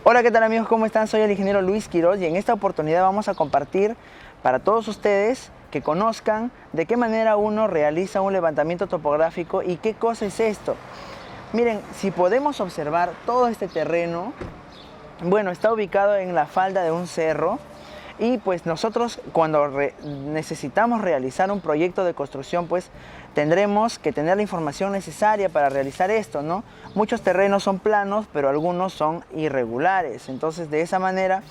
Hola, ¿qué tal amigos? ¿Cómo están? Soy el ingeniero Luis Quiroz y en esta oportunidad vamos a compartir para todos ustedes que conozcan de qué manera uno realiza un levantamiento topográfico y qué cosa es esto. Miren, si podemos observar todo este terreno, bueno, está ubicado en la falda de un cerro y pues nosotros cuando necesitamos realizar un proyecto de construcción, pues tendremos que tener la información necesaria para realizar esto, ¿no? Muchos terrenos son planos, pero algunos son irregulares. Entonces, de esa manera,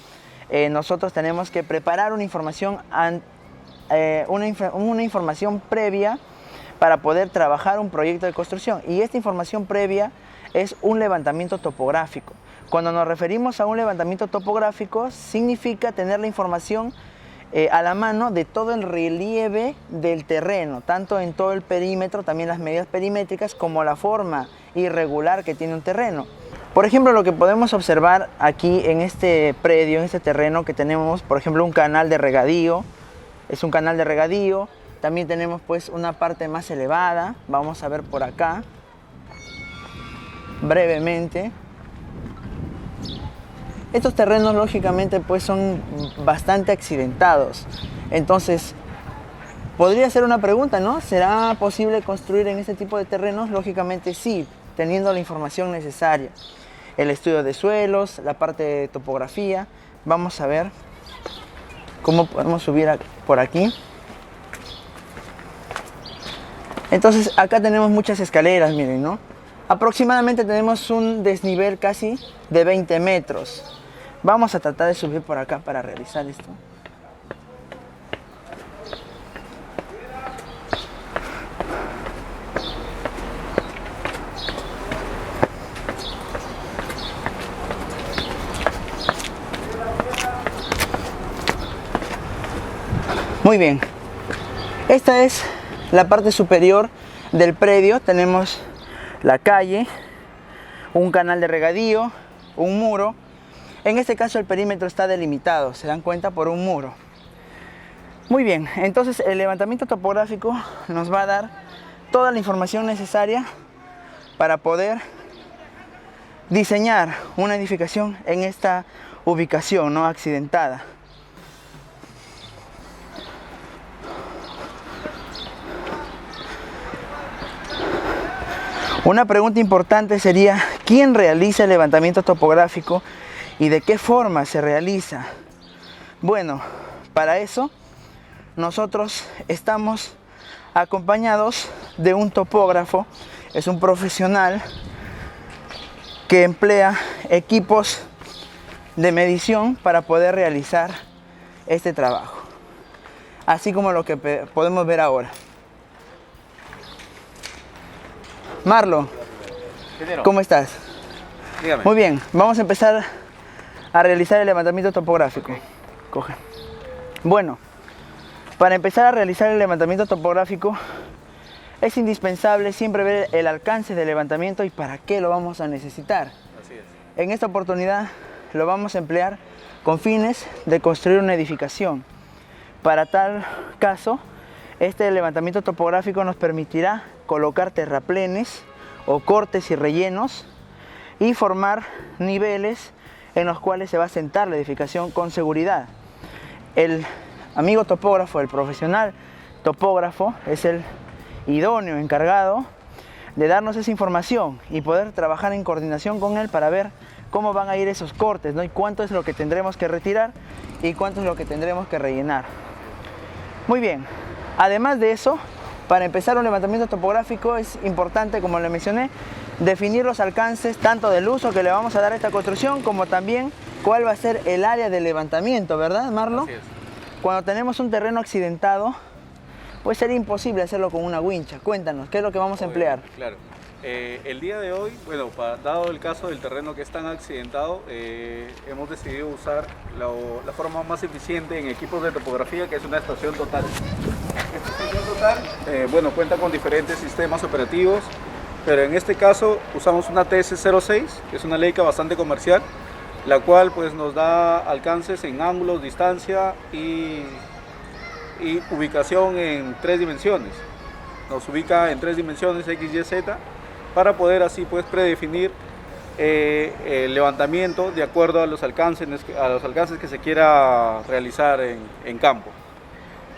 nosotros tenemos que preparar una información previa para poder trabajar un proyecto de construcción. Y esta información previa es un levantamiento topográfico. Cuando nos referimos a un levantamiento topográfico, significa tener la información a la mano de todo el relieve del terreno, tanto en todo el perímetro, también las medidas perimétricas, como la forma irregular que tiene un terreno. Por ejemplo, lo que podemos observar aquí en este predio, en este terreno, que tenemos, por ejemplo, un canal de regadío, es un canal de regadío. También tenemos pues una parte más elevada, vamos a ver por acá, brevemente. Estos terrenos lógicamente pues son bastante accidentados, entonces podría ser una pregunta, ¿no? ¿Será posible construir en este tipo de terrenos? Lógicamente sí, teniendo la información necesaria. El estudio de suelos, la parte de topografía. Vamos a ver cómo podemos subir por aquí. Entonces acá tenemos muchas escaleras, miren, ¿no? Aproximadamente tenemos un desnivel casi de 20 metros. Vamos a tratar de subir por acá para realizar esto. Muy bien. Esta es la parte superior del predio. Tenemos la calle, un canal de regadío, un muro. En este caso el perímetro está delimitado, se dan cuenta, por un muro. Muy bien, entonces el levantamiento topográfico nos va a dar toda la información necesaria para poder diseñar una edificación en esta ubicación no accidentada. Una pregunta importante sería: ¿quién realiza el levantamiento topográfico y de qué forma se realiza? Bueno, para eso nosotros estamos acompañados de un topógrafo. Es un profesional que emplea equipos de medición para poder realizar este trabajo, así como lo que podemos ver ahora. Marlon, ¿cómo estás? Dígame. Muy bien, vamos a empezar a realizar el levantamiento topográfico. Okay. Coge. Bueno, para empezar a realizar el levantamiento topográfico es indispensable siempre ver el alcance del levantamiento y para qué lo vamos a necesitar. Así es. En esta oportunidad lo vamos a emplear con fines de construir una edificación. Para tal caso, este levantamiento topográfico nos permitirá colocar terraplenes o cortes y rellenos y formar niveles en los cuales se va a sentar la edificación con seguridad. El amigo topógrafo, el profesional topógrafo, es el idóneo encargado de darnos esa información y poder trabajar en coordinación con él para ver cómo van a ir esos cortes, ¿no? Y cuánto es lo que tendremos que retirar y cuánto es lo que tendremos que rellenar. Muy bien, además de eso, para empezar un levantamiento topográfico es importante, como le mencioné, definir los alcances tanto del uso que le vamos a dar a esta construcción como también cuál va a ser el área de levantamiento, ¿verdad, Marlon? Así es. Cuando tenemos un terreno accidentado, pues sería imposible hacerlo con una wincha. Cuéntanos, ¿qué es lo que vamos a emplear? Claro. El día de hoy, bueno, dado el caso del terreno que es tan accidentado, hemos decidido usar la forma más eficiente en equipos de topografía, que es una estación total. Esta estación total, bueno, cuenta con diferentes sistemas operativos, pero en este caso usamos una TS06, que es una Leica bastante comercial, la cual pues nos da alcances en ángulos, distancia y ubicación en 3 dimensiones. Nos ubica en 3 dimensiones X, Y, Z, para poder así pues predefinir el levantamiento de acuerdo a los alcances que se quiera realizar en campo.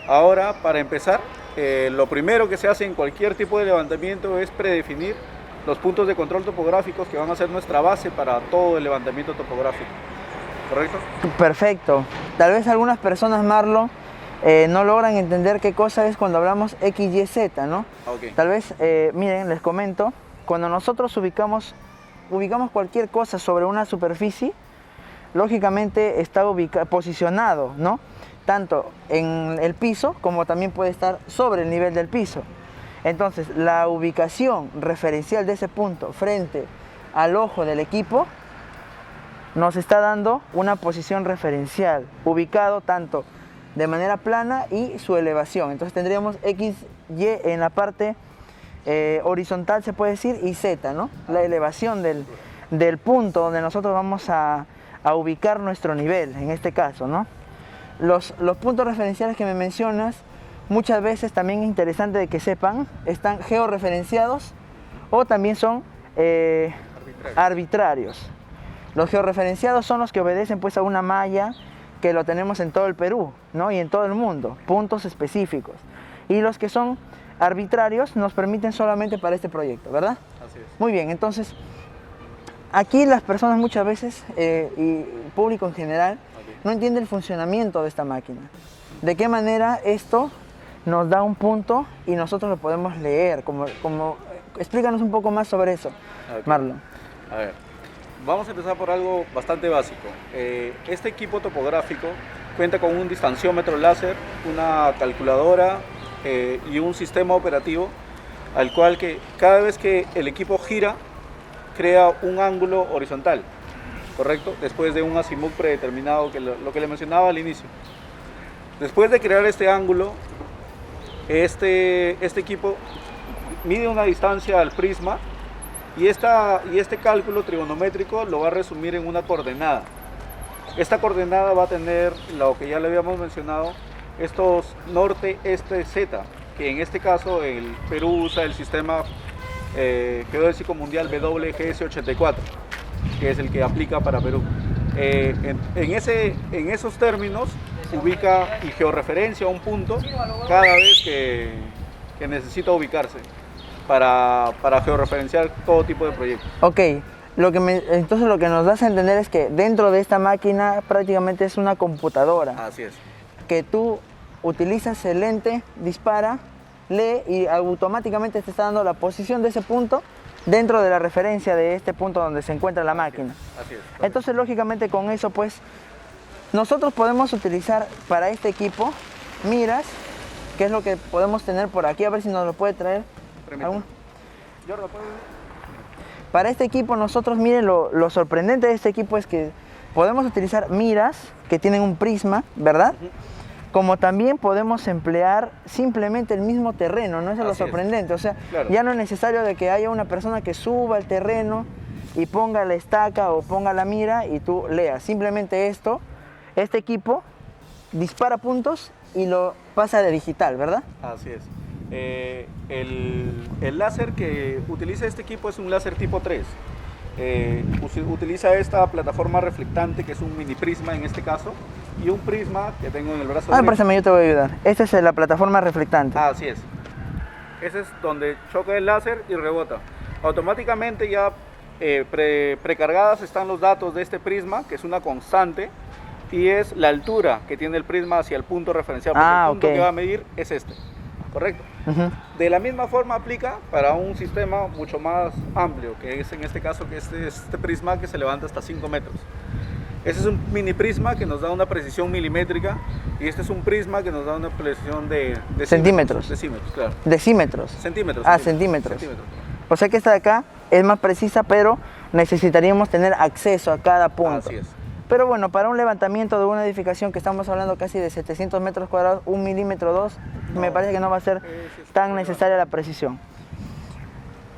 Ahora, para empezar, lo primero que se hace en cualquier tipo de levantamiento es predefinir los puntos de control topográficos que van a ser nuestra base para todo el levantamiento topográfico. ¿Correcto? Perfecto. Tal vez algunas personas, Marlon, no logran entender qué cosa es cuando hablamos X, Y, Z, ¿no? Okay. Tal vez, miren, les comento, cuando nosotros ubicamos cualquier cosa sobre una superficie, lógicamente está posicionado, ¿no? Tanto en el piso como también puede estar sobre el nivel del piso. Entonces, la ubicación referencial de ese punto frente al ojo del equipo nos está dando una posición referencial, ubicado tanto de manera plana y su elevación. Entonces tendríamos X, Y en la parte horizontal, se puede decir, y Z, ¿no? La elevación del punto donde nosotros vamos a ubicar nuestro nivel, en este caso, ¿no? Los puntos referenciales que me mencionas, muchas veces también es interesante de que sepan, están georreferenciados o también son arbitrarios. Los georreferenciados son los que obedecen pues a una malla que lo tenemos en todo el Perú, ¿no? Y en todo el mundo, puntos específicos. Y los que son arbitrarios nos permiten solamente para este proyecto, ¿verdad? Así es. Muy bien, entonces, aquí las personas muchas veces, y el público en general, no entiende el funcionamiento de esta máquina. De qué manera esto nos da un punto y nosotros lo podemos leer. Explícanos un poco más sobre eso, Okay. Marlon. A ver, vamos a empezar por algo bastante básico. Este equipo topográfico cuenta con un distanciómetro láser, una calculadora y un sistema operativo al cual que cada vez que el equipo gira, crea un ángulo horizontal, ¿correcto? Después de un azimut predeterminado, lo que le mencionaba al inicio. Después de crear este ángulo, este equipo mide una distancia al prisma y este cálculo trigonométrico lo va a resumir en una coordenada. Esta coordenada va a tener lo que ya le habíamos mencionado, estos norte, este, z, que en este caso el Perú usa el sistema geodésico mundial WGS84, que es el que aplica para Perú. En esos términos ubica y georreferencia un punto cada vez que necesita ubicarse para georreferenciar todo tipo de proyectos. Ok, entonces lo que nos das a entender es que dentro de esta máquina prácticamente es una computadora. Así es. Que tú utilizas el lente, dispara, lee y automáticamente te está dando la posición de ese punto dentro de la referencia de este punto donde se encuentra la máquina. Así es. Entonces lógicamente con eso pues nosotros podemos utilizar para este equipo miras, que es lo que podemos tener por aquí, a ver si nos lo puede traer. Para este equipo nosotros, miren, lo sorprendente de este equipo es que podemos utilizar miras que tienen un prisma, ¿verdad? Como también podemos emplear simplemente el mismo terreno, ¿no? Eso es lo sorprendente. O sea, claro, ya no es necesario de que haya una persona que suba el terreno y ponga la estaca o ponga la mira y tú leas. Simplemente este equipo dispara puntos y lo pasa de digital, ¿verdad? Así es. El láser que utiliza este equipo es un láser tipo 3. Utiliza esta plataforma reflectante que es un mini prisma en este caso y un prisma que tengo en el brazo derecho. Préstame, yo te voy a ayudar. Esta es la plataforma reflectante. Así es. Ese es donde choca el láser y rebota. Automáticamente ya precargadas están los datos de este prisma, que es una constante, y es la altura que tiene el prisma hacia el punto referencial, porque el punto que va a medir es este. ¿Correcto? De la misma forma aplica para un sistema mucho más amplio, que es en este caso que este prisma que se levanta hasta 5 metros. Ese es un mini prisma que nos da una precisión milimétrica y este es un prisma que nos da una precisión de centímetros. Decímetros, claro. Decímetros. Centímetros. Centímetros. O sea que esta de acá es más precisa, pero necesitaríamos tener acceso a cada punto. Así es. Pero bueno, para un levantamiento de una edificación que estamos hablando casi de 700 metros cuadrados, 1 milímetro 2, me parece que no va a ser tan necesaria la precisión.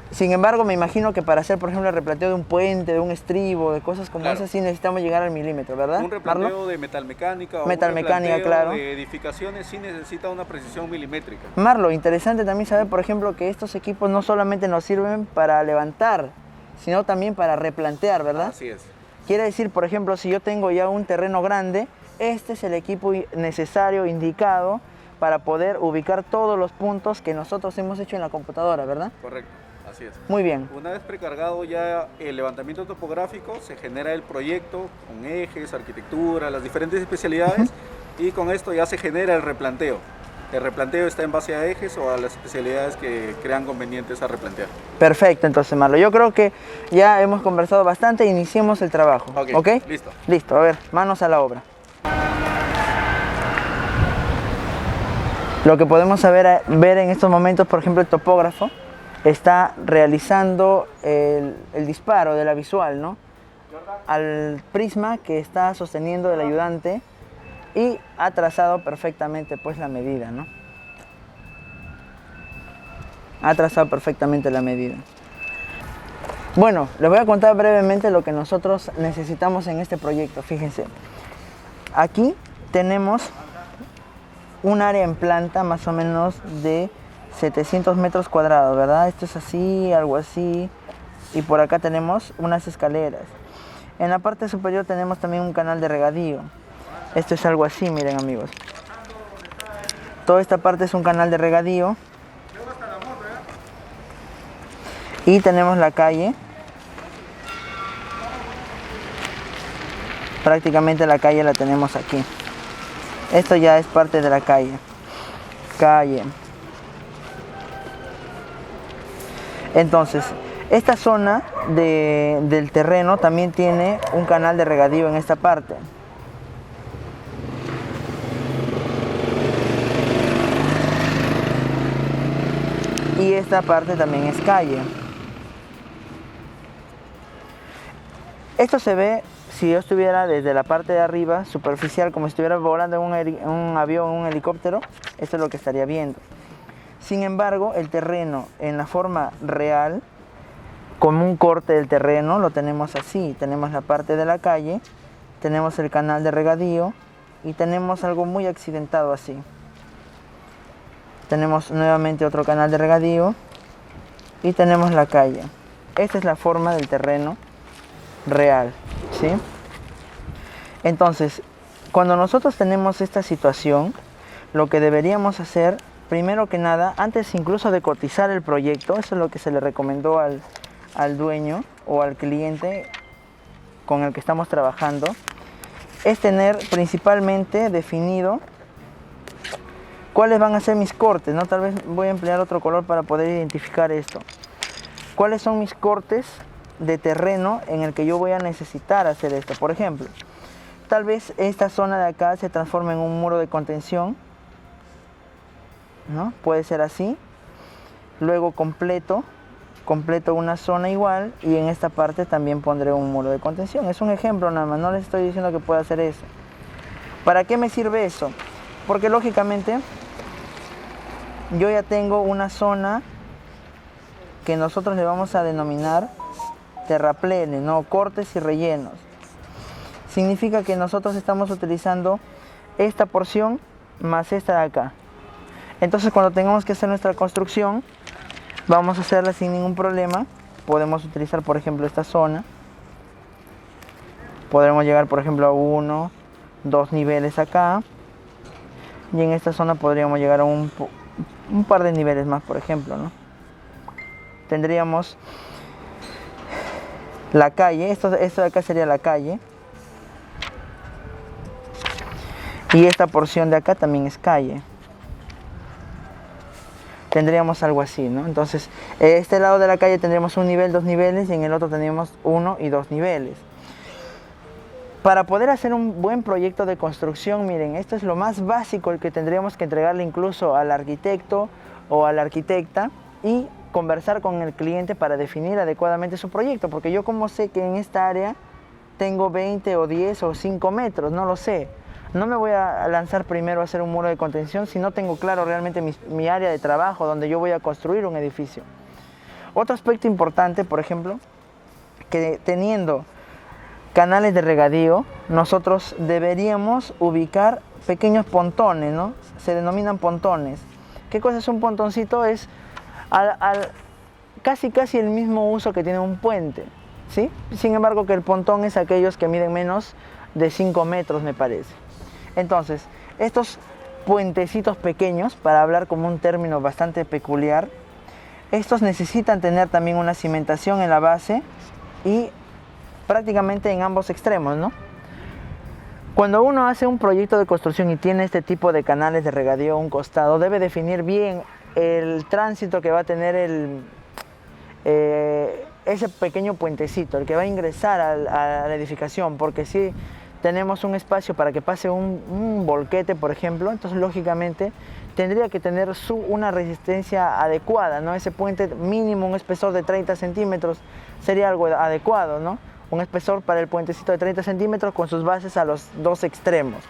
Sin embargo, me imagino que para hacer, por ejemplo, el replanteo de un puente, de un estribo, de cosas como esas, sí necesitamos llegar al milímetro, ¿verdad? Un replanteo de metalmecánica o claro, de edificaciones sí necesita una precisión milimétrica. Marlo, interesante también saber, por ejemplo, que estos equipos no solamente nos sirven para levantar, sino también para replantear, ¿verdad? Así es. Quiere decir, por ejemplo, si yo tengo ya un terreno grande, este es el equipo necesario, indicado, para poder ubicar todos los puntos que nosotros hemos hecho en la computadora, ¿verdad? Correcto, así es. Muy bien. Una vez precargado ya el levantamiento topográfico, se genera el proyecto con ejes, arquitectura, las diferentes especialidades, y con esto ya se genera el replanteo. El replanteo está en base a ejes o a las especialidades que crean convenientes a replantear. Perfecto, entonces, Marlon. Yo creo que ya hemos conversado bastante, iniciemos el trabajo. Ok, listo. Listo, a ver, manos a la obra. Lo que podemos ver en estos momentos, por ejemplo, el topógrafo está realizando el disparo de la visual, ¿no?, al prisma que está sosteniendo el ayudante, y ha trazado perfectamente pues la medida, ¿no? Ha trazado perfectamente la medida. Bueno, les voy a contar brevemente lo que nosotros necesitamos en este proyecto. Fíjense, aquí tenemos un área en planta más o menos de 700 metros cuadrados, ¿verdad? Esto es así, algo así, y por acá tenemos unas escaleras. En la parte superior tenemos también un canal de regadío. Esto es algo así, miren, amigos. Toda esta parte es un canal de regadío. Y tenemos la calle. Prácticamente la calle la tenemos aquí. Esto ya es parte de la calle. Entonces, esta zona del terreno también tiene un canal de regadío en esta parte. Y esta parte también es calle. Esto se ve si yo estuviera desde la parte de arriba, superficial, como si estuviera volando en un avión, en un helicóptero. Esto es lo que estaría viendo. Sin embargo, el terreno en la forma real, como un corte del terreno, lo tenemos así. Tenemos la parte de la calle, tenemos el canal de regadío y tenemos algo muy accidentado así. Tenemos nuevamente otro canal de regadío y tenemos la calle. Esta es la forma del terreno real, ¿sí? Entonces, cuando nosotros tenemos esta situación, lo que deberíamos hacer, primero que nada, antes incluso de cotizar el proyecto, eso es lo que se le recomendó al dueño o al cliente con el que estamos trabajando, es tener principalmente definido cuáles van a ser mis cortes, ¿no? Tal vez voy a emplear otro color para poder identificar esto. ¿Cuáles son mis cortes de terreno en el que yo voy a necesitar hacer esto? Por ejemplo, tal vez esta zona de acá se transforme en un muro de contención, ¿no? Puede ser así. Luego completo una zona igual, y en esta parte también pondré un muro de contención. Es un ejemplo nada más, no les estoy diciendo que pueda hacer eso. ¿Para qué me sirve eso? Porque lógicamente yo ya tengo una zona que nosotros le vamos a denominar terraplene, ¿no? Cortes y rellenos. Significa que nosotros estamos utilizando esta porción más esta de acá. Entonces, cuando tengamos que hacer nuestra construcción, vamos a hacerla sin ningún problema. Podemos utilizar, por ejemplo, esta zona. Podremos llegar, por ejemplo, a 1, 2 niveles acá. Y en esta zona podríamos llegar a un par de niveles más, por ejemplo, ¿no? Tendríamos la calle, esto de acá sería la calle. Y esta porción de acá también es calle. Tendríamos algo así, ¿no? Entonces, este lado de la calle tendríamos un nivel, 2 niveles, y en el otro tendríamos 1 y 2 niveles. Para poder hacer un buen proyecto de construcción, miren, esto es lo más básico, el que tendríamos que entregarle incluso al arquitecto o a la arquitecta, y conversar con el cliente para definir adecuadamente su proyecto, porque yo como sé que en esta área tengo 20 o 10 o 5 metros, no lo sé. No me voy a lanzar primero a hacer un muro de contención si no tengo claro realmente mi área de trabajo donde yo voy a construir un edificio. Otro aspecto importante, por ejemplo, que teniendo canales de regadío, nosotros deberíamos ubicar pequeños pontones, ¿no? Se denominan pontones. ¿Qué cosa es un pontoncito? Es casi el mismo uso que tiene un puente, ¿sí? Sin embargo, que el pontón es aquellos que miden menos de 5 metros, me parece. Entonces, estos puentecitos pequeños, para hablar como un término bastante peculiar, estos necesitan tener también una cimentación en la base y prácticamente en ambos extremos, ¿no? Cuando uno hace un proyecto de construcción y tiene este tipo de canales de regadío a un costado, debe definir bien el tránsito que va a tener ese pequeño puentecito, el que va a ingresar a la edificación, porque si tenemos un espacio para que pase un volquete, por ejemplo, entonces lógicamente tendría que tener una resistencia adecuada, ¿no? Ese puente mínimo, un espesor de 30 centímetros sería algo adecuado, ¿no? Un espesor para el puentecito de 30 centímetros con sus bases a los dos extremos.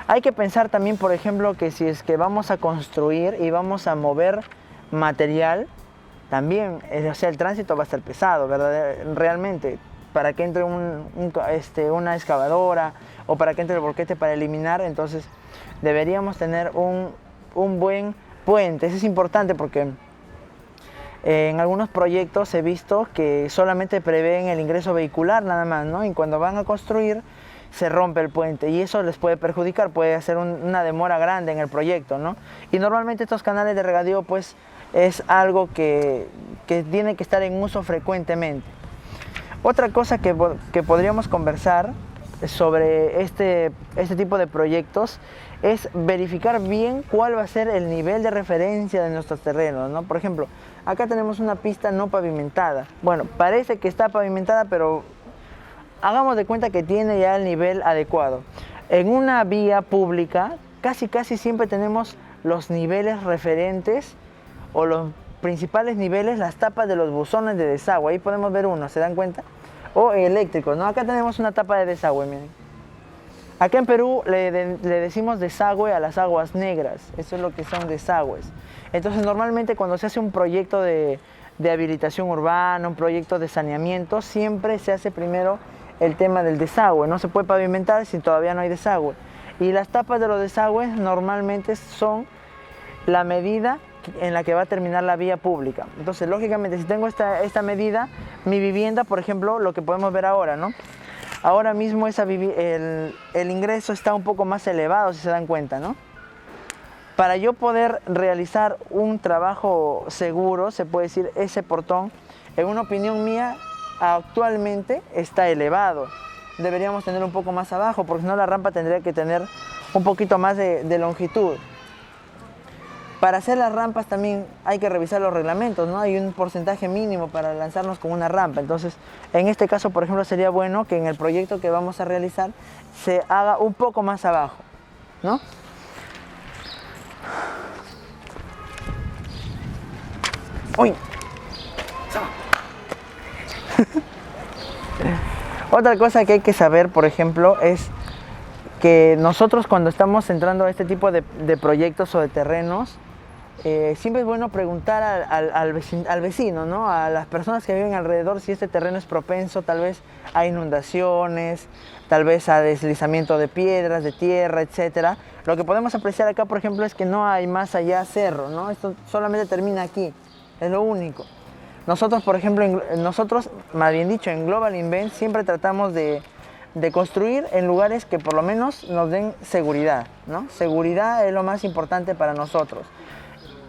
Hay que pensar también, por ejemplo, que si es que vamos a construir y vamos a mover material, también, o sea, el tránsito va a estar pesado, ¿verdad? Realmente, para que entre una excavadora o para que entre el volquete para eliminar, entonces deberíamos tener un buen puente. Eso es importante porque en algunos proyectos he visto que solamente prevén el ingreso vehicular nada más, ¿no? Y cuando van a construir se rompe el puente y eso les puede perjudicar, puede hacer una demora grande en el proyecto, ¿no? Y normalmente estos canales de regadío pues es algo que tiene que estar en uso frecuentemente. Otra cosa que podríamos conversar sobre este tipo de proyectos es verificar bien cuál va a ser el nivel de referencia de nuestros terrenos, ¿no? Por ejemplo, acá tenemos una pista no pavimentada. Bueno, parece que está pavimentada, pero hagamos de cuenta que tiene ya el nivel adecuado. En una vía pública, casi siempre tenemos los niveles referentes o los principales niveles, las tapas de los buzones de desagüe. Ahí podemos ver uno, ¿se dan cuenta? O eléctricos, ¿no? Acá tenemos una tapa de desagüe, miren. Acá en Perú le decimos desagüe a las aguas negras. Eso es lo que son desagües. Entonces, normalmente cuando se hace un proyecto de habilitación urbana, un proyecto de saneamiento, siempre se hace primero el tema del desagüe. No se puede pavimentar si todavía no hay desagüe. Y las tapas de los desagües normalmente son la medida en la que va a terminar la vía pública. Entonces, lógicamente, si tengo esta medida, mi vivienda, por ejemplo, lo que podemos ver ahora, ¿no? Ahora mismo el ingreso está un poco más elevado, si se dan cuenta, ¿no? Para yo poder realizar un trabajo seguro, se puede decir, ese portón, en una opinión mía, actualmente está elevado. Deberíamos tener un poco más abajo, porque si no la rampa tendría que tener un poquito más de longitud. Para hacer las rampas también hay que revisar los reglamentos, ¿no? Hay un porcentaje mínimo para lanzarnos con una rampa. Entonces, en este caso, por ejemplo, sería bueno que en el proyecto que vamos a realizar se haga un poco más abajo, ¿no? ¡Uy! Otra cosa que hay que saber, por ejemplo, es que nosotros cuando estamos entrando a este tipo de proyectos o de terrenos, siempre es bueno preguntar al vecino, ¿no? A las personas que viven alrededor si este terreno es propenso tal vez a inundaciones, tal vez a deslizamiento de piedras, de tierra, etc. Lo que podemos apreciar acá, por ejemplo, es que no hay más allá cerro, ¿no? Esto solamente termina aquí, es lo único. Nosotros, por ejemplo, más bien dicho, en Global Invent siempre tratamos de construir en lugares que por lo menos nos den seguridad, ¿no? Seguridad es lo más importante para nosotros.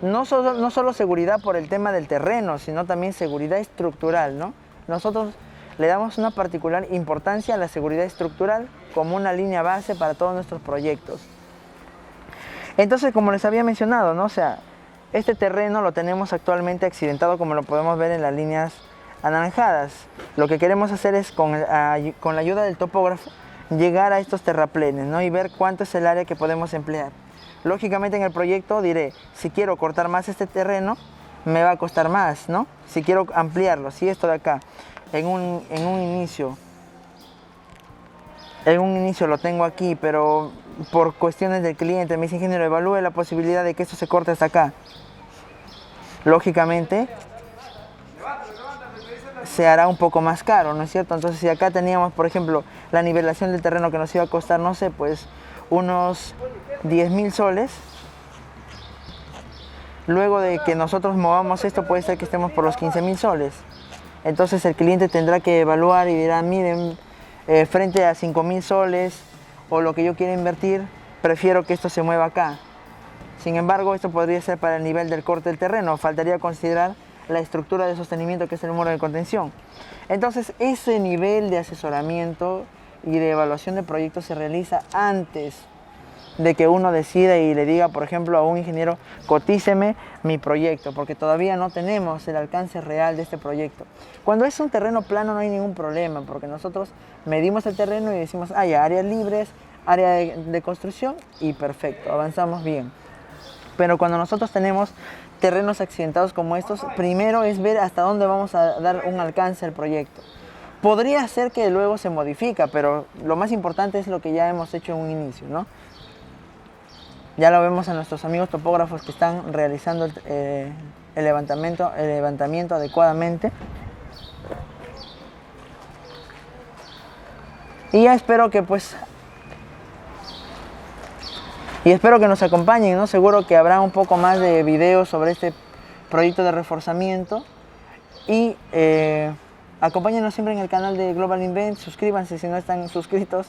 No solo seguridad por el tema del terreno, sino también seguridad estructural, ¿no? Nosotros le damos una particular importancia a la seguridad estructural como una línea base para todos nuestros proyectos. Entonces, como les había mencionado, ¿no? O sea, este terreno lo tenemos actualmente accidentado, como lo podemos ver en las líneas anaranjadas. Lo que queremos hacer es, con la ayuda del topógrafo, llegar a estos terraplenes, ¿no? Y ver cuánto es el área que podemos emplear. Lógicamente en el proyecto diré, si quiero cortar más este terreno, me va a costar más, ¿no? Si quiero ampliarlo, si esto de acá, en un inicio lo tengo aquí, pero por cuestiones del cliente, me dice: ingeniero, evalúe la posibilidad de que esto se corte hasta acá. Lógicamente se hará un poco más caro, ¿no es cierto? Entonces, si acá teníamos, por ejemplo, la nivelación del terreno que nos iba a costar, no sé, pues unos 10.000 soles, luego de que nosotros movamos esto puede ser que estemos por los 15.000 soles. Entonces el cliente tendrá que evaluar y dirá, miren, frente a 5.000 soles o lo que yo quiera invertir, prefiero que esto se mueva acá. Sin embargo, esto podría ser para el nivel del corte del terreno. Faltaría considerar la estructura de sostenimiento, que es el muro de contención. Entonces, ese nivel de asesoramiento y de evaluación de proyectos se realiza antes de que uno decida y le diga, por ejemplo, a un ingeniero, cotíceme mi proyecto, porque todavía no tenemos el alcance real de este proyecto. Cuando es un terreno plano no hay ningún problema, porque nosotros medimos el terreno y decimos, hay áreas libres, área de construcción y perfecto, avanzamos bien. Pero cuando nosotros tenemos terrenos accidentados como estos, primero es ver hasta dónde vamos a dar un alcance al proyecto. Podría ser que luego se modifica, pero lo más importante es lo que ya hemos hecho en un inicio, ¿no? Ya lo vemos a nuestros amigos topógrafos que están realizando el levantamiento adecuadamente. Y ya espero que espero que nos acompañen, ¿no? Seguro que habrá un poco más de videos sobre este proyecto de reforzamiento. Y acompáñenos siempre en el canal de Global Invent, suscríbanse si no están suscritos.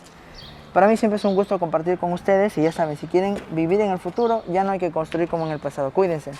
Para mí siempre es un gusto compartir con ustedes y ya saben, si quieren vivir en el futuro, ya no hay que construir como en el pasado. Cuídense.